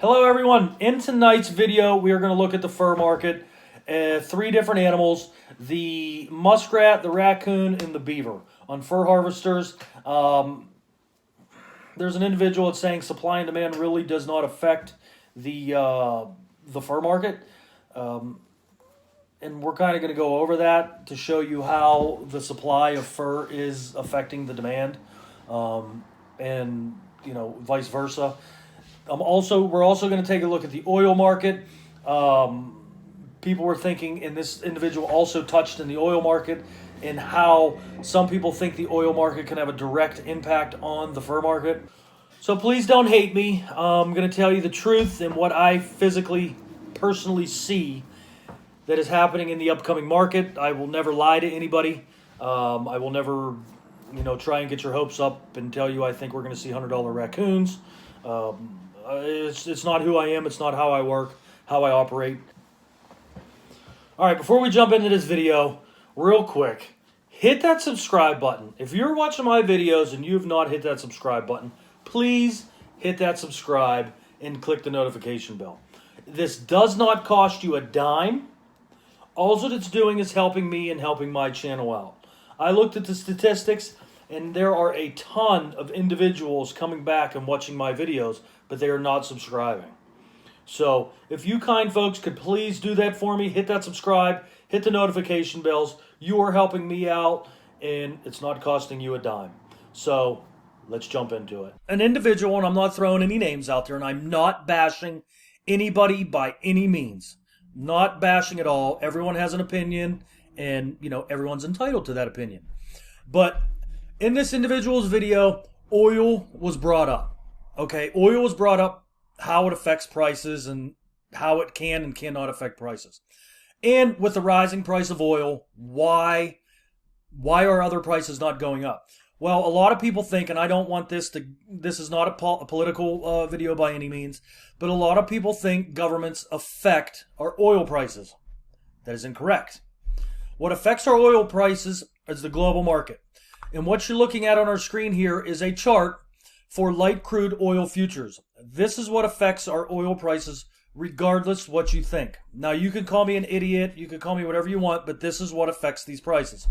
Hello everyone, in tonight's video we are going to look at the fur market. Three different animals, the muskrat, the raccoon, and the beaver. On Fur Harvesters, there's an individual that's saying supply and demand really does not affect the fur market. And we're kind of going to go over that to show you how the supply of fur is affecting the demand, and vice versa. We're also going to take a look at the oil market. People were thinking, and this individual also touched in the oil market, and how some people think the oil market can have a direct impact on the fur market. So please don't hate me. I'm going to tell you the truth and what I personally see that is happening in the upcoming market. I will never lie to anybody. I will never, try and get your hopes up and tell you I think we're going to see $100 raccoons. It's not who I am. It's not how I work, how I operate. All right, before we jump into this video, real quick, hit that subscribe button. If you're watching my videos and you have not hit that subscribe button, please hit that subscribe and click the notification bell. This does not cost you a dime. All that it's doing is helping me and helping my channel out. I looked at the statistics, and there are a ton of individuals coming back and watching my videos, but they are not subscribing. So if you kind folks could please do that for me, hit that subscribe, hit the notification bells. You are helping me out, and it's not costing you a dime. So let's jump into it. An individual, and I'm not throwing any names out there, and I'm not bashing anybody by any means. Not bashing at all. Everyone has an opinion, and everyone's entitled to that opinion. But in this individual's video, oil was brought up. Okay, oil was brought up, how it affects prices and how it can and cannot affect prices. And with the rising price of oil, why are other prices not going up? Well, a lot of people think, and I don't want this is not a political video by any means, but a lot of people think governments affect our oil prices. That is incorrect. What affects our oil prices is the global market. And what you're looking at on our screen here is a chart for light crude oil futures. This is what affects our oil prices regardless what you think. Now, you can call me an idiot, you can call me whatever you want, but this is what affects these prices.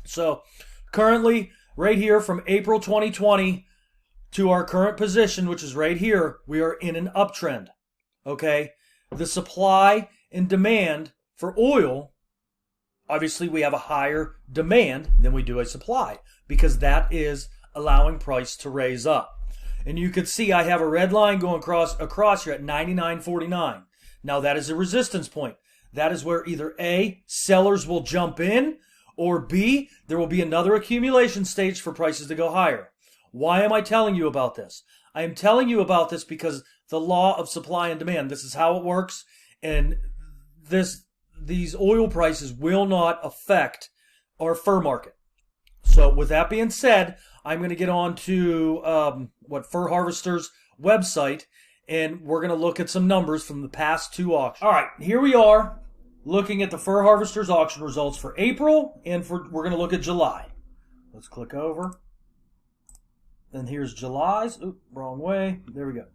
So currently, right here from April 2020 to our current position, which is right here, we are in an uptrend. Okay? The supply and demand for oil, obviously we have a higher demand than we do a supply, because that is allowing price to raise up. And you can see I have a red line going across here at 99.49. Now that is a resistance point. That is where either A, sellers will jump in, or B, there will be another accumulation stage for prices to go higher. Why am I telling you about this? I am telling you about this because the law of supply and demand, this is how it works, and these oil prices will not affect our fur market. So with that being said, I'm going to get on to Fur Harvesters website, and we're going to look at some numbers from the past two auctions. All right, here we are looking at the Fur Harvesters auction results for April, and we're going to look at July. Let's click over. And here's July's. Oop, wrong way. There we go.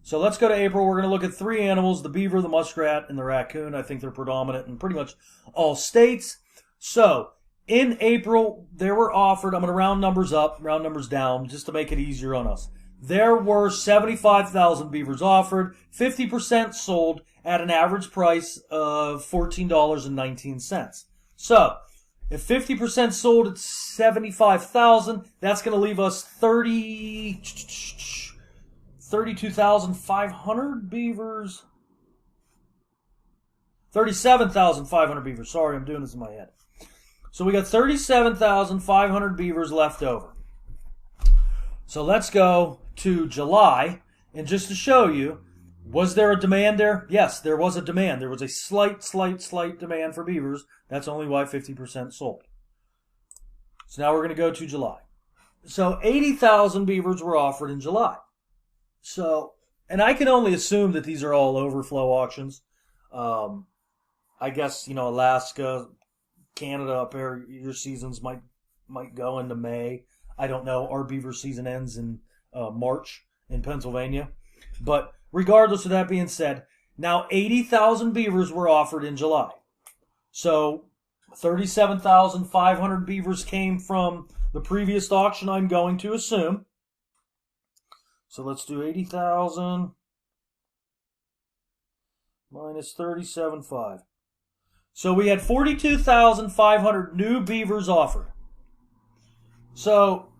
So let's go to April. We're going to look at three animals, the beaver, the muskrat, and the raccoon. I think they're predominant in pretty much all states. So in April, they were offered, I'm going to round numbers up, round numbers down, just to make it easier on us. There were 75,000 beavers offered, 50% sold at an average price of $14.19. So if 50% sold at 75,000, that's going to leave us 32,500 beavers. 37,500 beavers. Sorry, I'm doing this in my head. So we got 37,500 beavers left over. So let's go to July, and just to show you, was there a demand there? Yes, there was a demand. There was a slight demand for beavers. That's only why 50% sold. So now we're going to go to July. So 80,000 beavers were offered in July. So, and I can only assume that these are all overflow auctions. I guess, Alaska, Canada up there, your seasons might go into May. I don't know. Our beaver season ends in March in Pennsylvania. But regardless of that being said, now 80,000 beavers were offered in July. So 37,500 beavers came from the previous auction, I'm going to assume. So let's do 80,000 minus 37.5. So we had 42,500 new beavers offered. So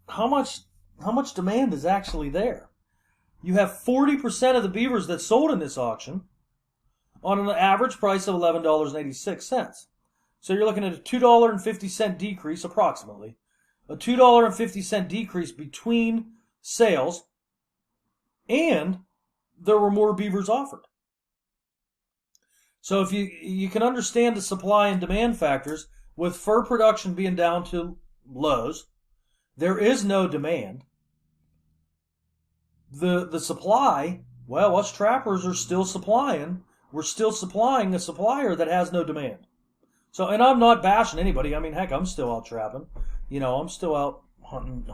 how much demand is actually there? You have 40% of the beavers that sold in this auction on an average price of $11.86. So you're looking at a $2.50 decrease approximately. A $2.50 decrease between sales, and there were more beavers offered. So if you can understand the supply and demand factors, with fur production being down to lows, there is no demand. The supply, well, us trappers are still supplying. We're still supplying a supplier that has no demand. So, and I'm not bashing anybody. I mean, heck, I'm still out trapping. You know, I'm still out hunting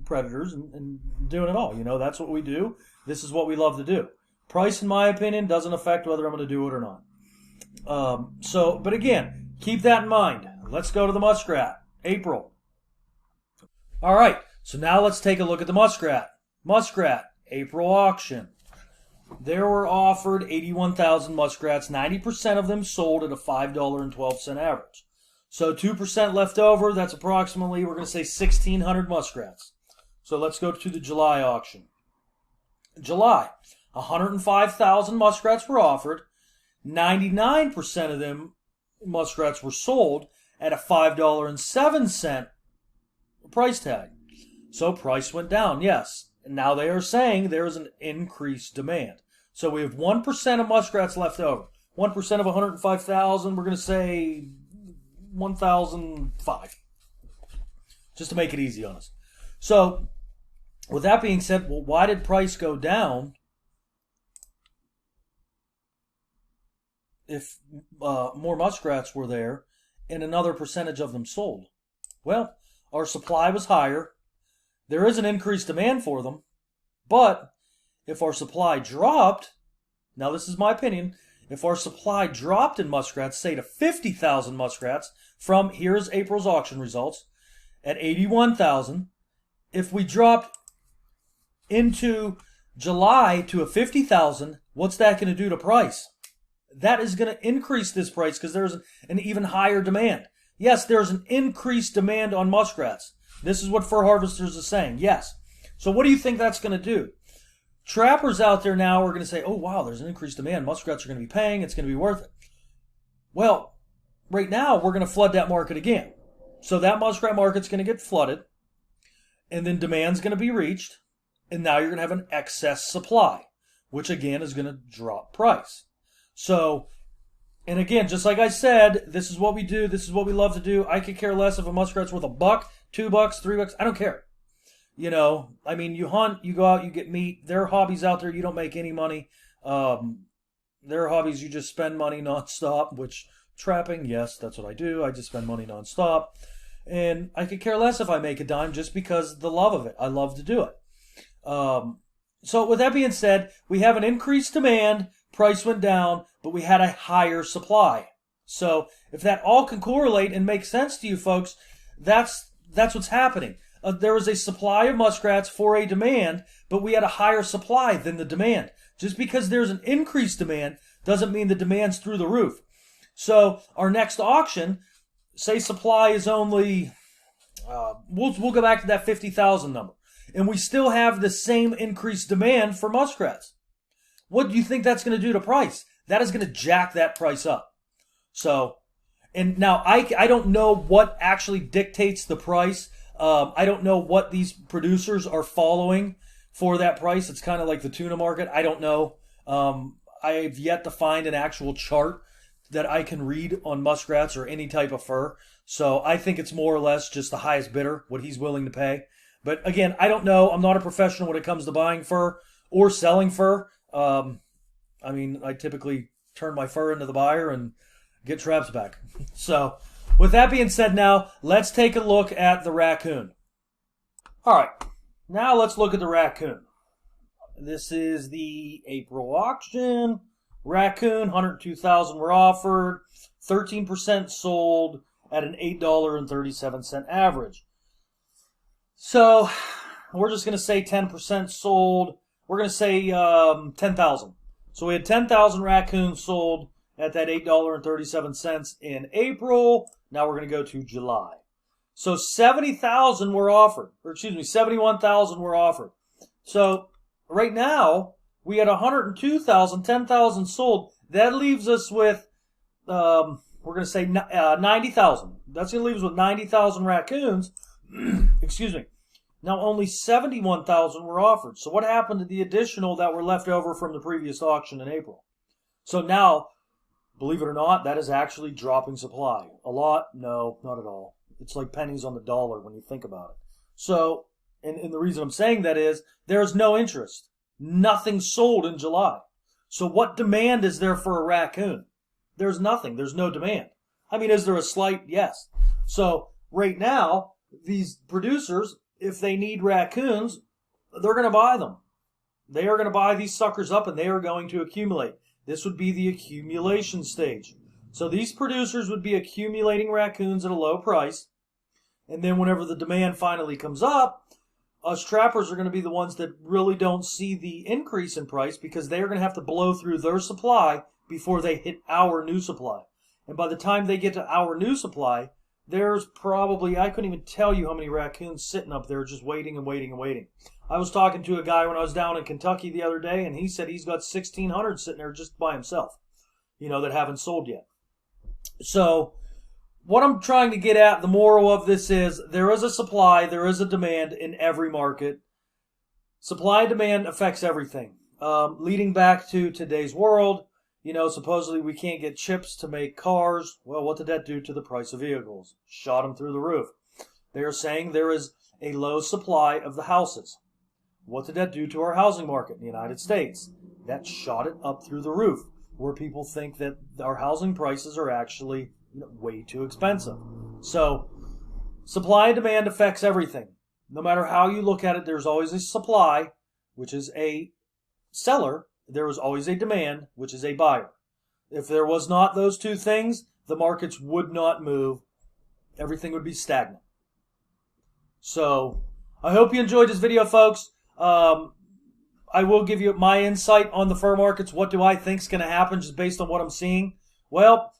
predators and doing it all. You know, that's what we do. This is what we love to do. Price, in my opinion, doesn't affect whether I'm going to do it or not. But again, keep that in mind. Let's go to the muskrat. April. All right, so now let's take a look at the muskrat. Muskrat, April auction. There were offered 81,000 muskrats. 90% of them sold at a $5.12 average. So 2% left over. That's approximately, we're going to say 1,600 muskrats. So let's go to the July auction. July, 105,000 muskrats were offered. 99% of them muskrats were sold at a $5.07 price tag. So price went down, yes. And now they are saying there is an increased demand. So we have 1% of muskrats left over. 1% of 105,000, we're going to say 1,005. Just to make it easy on us. So, with that being said, well, why did price go down if more muskrats were there and another percentage of them sold? Well, our supply was higher. There is an increased demand for them, but if our supply dropped, now this is my opinion, if our supply dropped in muskrats, say to 50,000 muskrats from, here's April's auction results, at 81,000, if we dropped into July to a 50,000, what's that going to do to price? That is going to increase this price because there's an even higher demand. Yes, there's an increased demand on muskrats. This is what Fur Harvesters is saying, yes. So what do you think that's going to do? Trappers out there now are going to say, oh, wow, there's an increased demand. Muskrats are going to be paying. It's going to be worth it. Well, right now, we're going to flood that market again. So that muskrat market's going to get flooded, and then demand's going to be reached, and now you're going to have an excess supply, which again is going to drop price. So, and again, just like I said, this is what we do. This is what we love to do. I could care less if a muskrat's worth $1, $2, $3. I don't care. You know, I mean, you hunt, you go out, you get meat. There are hobbies out there you don't make any money. There are hobbies you just spend money nonstop, which trapping, yes, that's what I do. I just spend money nonstop. And I could care less if I make a dime just because of the love of it. I love to do it. So with that being said, we have an increased demand, price went down, but we had a higher supply. So if that all can correlate and make sense to you folks, that's what's happening. There was a supply of muskrats for a demand, but we had a higher supply than the demand. Just because there's an increased demand doesn't mean the demand's through the roof. So our next auction, say supply is only, we'll go back to that 50,000 number, and we still have the same increased demand for muskrats. What do you think that's going to do to price? That is going to jack that price up. So, and now I don't know what actually dictates the price. I don't know what these producers are following for that price. It's kind of like the tuna market. I don't know. I've yet to find an actual chart that I can read on muskrats or any type of fur. So I think it's more or less just the highest bidder, what he's willing to pay. But again, I don't know. I'm not a professional when it comes to buying fur or selling fur. I mean, I typically turn my fur into the buyer and get traps back. So with that being said now, let's take a look at the raccoon. All right. Now let's look at the raccoon. This is the April auction. Raccoon, 102,000 were offered, 13% sold at an $8.37 average. So we're just going to say 10% sold. We're going to say 10,000. So we had 10,000 raccoons sold at that $8.37 in April. Now we're going to go to July. So 70,000 were offered, or excuse me, 71,000 were offered. So right now we had 102,000, 10,000 sold. That leaves us with, we're going to say 90,000. That's going to leave us with 90,000 raccoons. Excuse me. Now only 71,000 were offered. So what happened to the additional that were left over from the previous auction in April? So now, believe it or not, that is actually dropping supply. A lot? No, not at all. It's like pennies on the dollar when you think about it. So, and the reason I'm saying that is there's no interest. Nothing sold in July. So what demand is there for a raccoon? There's nothing. There's no demand. I mean, is there a slight? Yes. So right now, these producers, if they need raccoons, they're going to buy them. They are going to buy these suckers up and they are going to accumulate. This would be the accumulation stage. So these producers would be accumulating raccoons at a low price. And then whenever the demand finally comes up, us trappers are going to be the ones that really don't see the increase in price because they are going to have to blow through their supply before they hit our new supply. And by the time they get to our new supply, there's probably, I couldn't even tell you how many raccoons sitting up there just waiting and waiting and waiting. I was talking to a guy when I was down in Kentucky the other day, and he said he's got 1,600 sitting there just by himself, that haven't sold yet. So what I'm trying to get at, the moral of this is there is a supply, there is a demand in every market. Supply and demand affects everything. Leading back to today's world, supposedly we can't get chips to make cars. Well, what did that do to the price of vehicles? Shot them through the roof. They are saying there is a low supply of the houses. What did that do to our housing market in the United States? That shot it up through the roof, where people think that our housing prices are actually way too expensive. So supply and demand affects everything. No matter how you look at it, there's always a supply, which is a seller. There is always a demand, which is a buyer. If there was not those two things, the markets would not move. Everything would be stagnant. So I hope you enjoyed this video, folks. I will give you my insight on the fur markets. What do I think is going to happen just based on what I'm seeing? Well,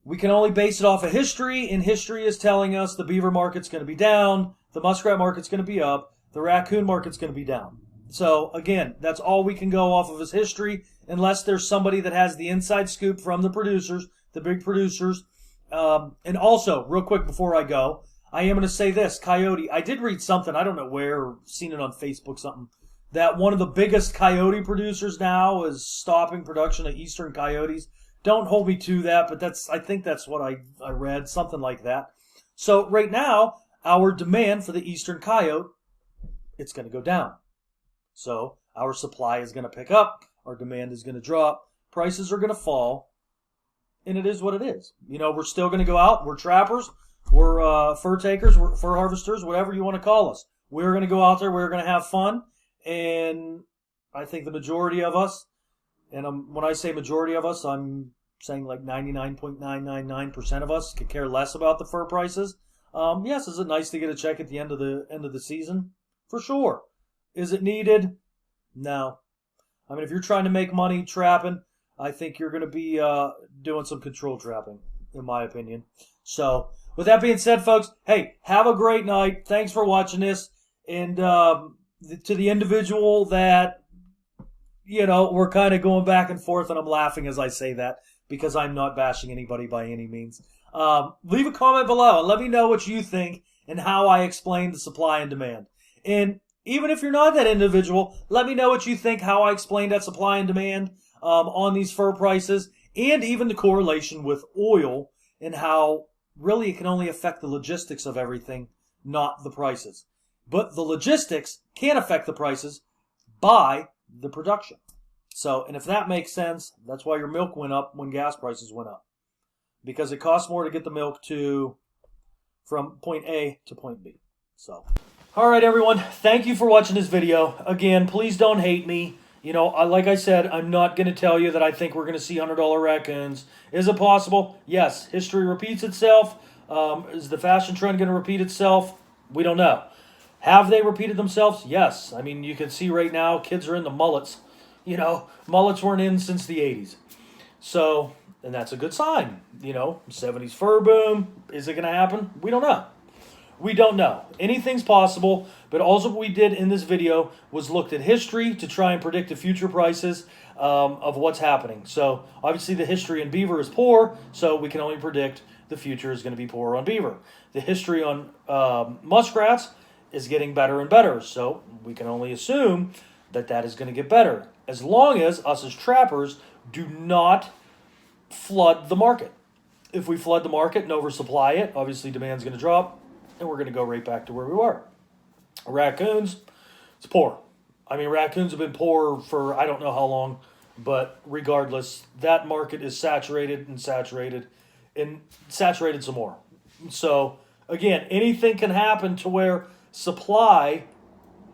we can only base it off of history, and history is telling us the beaver market's going to be down, the muskrat market's going to be up, the raccoon market's going to be down. So, again, that's all we can go off of is history, unless there's somebody that has the inside scoop from the producers, the big producers. And also, real quick before I go, I am going to say this, coyote. I did read something, I don't know where, or seen it on Facebook, something, that one of the biggest coyote producers now is stopping production of eastern coyotes. Don't hold me to that, but I think that's what I read, something like that. So right now, our demand for the eastern coyote, it's going to go down. So our supply is going to pick up, our demand is going to drop, prices are going to fall, and it is what it is. We're still going to go out, we're trappers, we're fur takers, we're fur harvesters, whatever you want to call us. We're going to go out there, we're going to have fun, and I think the majority of us, and when I say majority of us, I'm saying like 99.999% of us could care less about the fur prices. Yes, is it nice to get a check at the end of the season? For sure. Is it needed? No. I mean, if you're trying to make money trapping, I think you're going to be doing some control trapping, in my opinion. So, with that being said, folks, hey, have a great night. Thanks for watching this. And to the individual that, we're kind of going back and forth, and I'm laughing as I say that because I'm not bashing anybody by any means. Leave a comment below and let me know what you think and how I explain the supply and demand. And even if you're not that individual, let me know what you think, how I explained that supply and demand on these fur prices, and even the correlation with oil and how really it can only affect the logistics of everything, not the prices. But the logistics can affect the prices by the production. So, and if that makes sense, that's why your milk went up when gas prices went up. Because it costs more to get the milk from point A to point B. So, All right, everyone. Thank you for watching this video. Again, please don't hate me. You know, like I said, I'm not going to tell you that I think we're going to see $100 raccoons. Is it possible? Yes. History repeats itself. Is the fashion trend going to repeat itself? We don't know. Have they repeated themselves? Yes. I mean, you can see right now, kids are into mullets. You know, mullets weren't in since the 80s. So, and that's a good sign. You know, 70s fur boom. Is it going to happen? We don't know. We don't know. Anything's possible, but also what we did in this video was looked at history to try and predict the future prices of what's happening. So obviously the history in beaver is poor, so we can only predict the future is going to be poor on beaver. The history on muskrats is getting better and better, so we can only assume that that is going to get better, as long as us as trappers do not flood the market. If we flood the market and oversupply it, obviously demand's going to drop, and we're going to go right back to where we were. Raccoons, it's poor. I mean, raccoons have been poor for I don't know how long, but regardless, that market is saturated and saturated some more. So, again, anything can happen to where supply,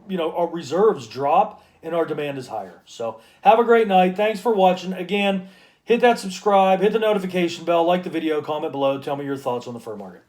you know, our reserves drop and our demand is higher. So, have a great night. Thanks for watching. Again, hit that subscribe, hit the notification bell, like the video, comment below, tell me your thoughts on the fur market.